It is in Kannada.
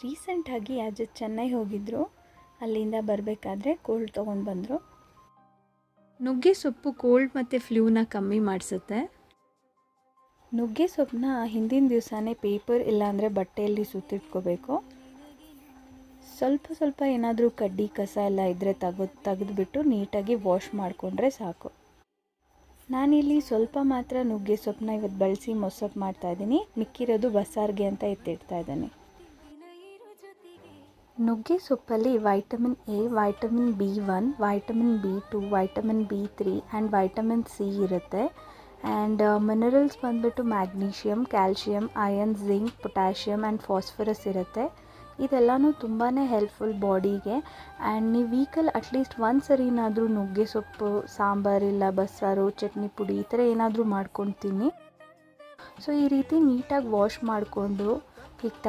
ರೀಸೆಂಟಾಗಿ ಅಜ್ಜ ಚೆನ್ನೈ ಹೋಗಿದ್ದರು. ಅಲ್ಲಿಂದ ಬರಬೇಕಾದ್ರೆ ಕೋಲ್ಡ್ ತೊಗೊಂಡು ಬಂದರು. ನುಗ್ಗೆ ಸೊಪ್ಪು ಕೋಲ್ಡ್ ಮತ್ತು ಫ್ಲೂನ ಕಮ್ಮಿ ಮಾಡಿಸುತ್ತೆ. ನುಗ್ಗೆ ಸೊಪ್ಪನ್ನ ಹಿಂದಿನ ದಿವಸನೇ ಪೇಪರ್ ಇಲ್ಲಾಂದರೆ ಬಟ್ಟೆಯಲ್ಲಿ ಸುತ್ತಿಟ್ಕೋಬೇಕು. ಸ್ವಲ್ಪ ಏನಾದರೂ ಕಡ್ಡಿ ಕಸ ಎಲ್ಲ ಇದ್ದರೆ ತೆಗೆದುಬಿಟ್ಟು ನೀಟಾಗಿ ವಾಶ್ ಮಾಡಿಕೊಂಡ್ರೆ ಸಾಕು. ನಾನಿಲ್ಲಿ ಸ್ವಲ್ಪ ಮಾತ್ರ ನುಗ್ಗೆ ಸೊಪ್ಪನ್ನ ಇವತ್ತು ಬಳಸಿ ಮೊಸಪ್ಪು ಮಾಡ್ತಾಯಿದ್ದೀನಿ. ಮಿಕ್ಕಿರೋದು ಬಸ್ಸಾರಿಗೆ ಅಂತ ಎತ್ತಿಡ್ತಾ ಇದ್ದೀನಿ. ನುಗ್ಗೆ ಸೊಪ್ಪಲ್ಲಿ vitamin A, vitamin B1, vitamin B2, vitamin B3 and vitamin C ಇರುತ್ತೆ. ಆ್ಯಂಡ್ ಮಿನರಲ್ಸ್ ಬಂದುಬಿಟ್ಟು magnesium, calcium, iron, zinc, potassium and phosphorus ಇರುತ್ತೆ. ಇದೆಲ್ಲನೂ ತುಂಬಾ ಹೆಲ್ಪ್ಫುಲ್ ಬಾಡಿಗೆ. ಆ್ಯಂಡ್ ನೀವು ವೀಕಲ್ಲಿ ಅಟ್ಲೀಸ್ಟ್ ಒಂದು ಸರಿನಾದರೂ ನುಗ್ಗೆ ಸೊಪ್ಪು ಸಾಂಬಾರಿಲ್ಲ ಬಸ್ಸಾರು, ಚಟ್ನಿ ಪುಡಿ ಈ ಥರ ಏನಾದರೂ ಮಾಡ್ಕೊಂಡು ತಿನ್ನಿ. ಸೊ ಈ ರೀತಿ ನೀಟಾಗಿ ವಾಶ್ ಮಾಡಿಕೊಂಡು ಹೀಗೆ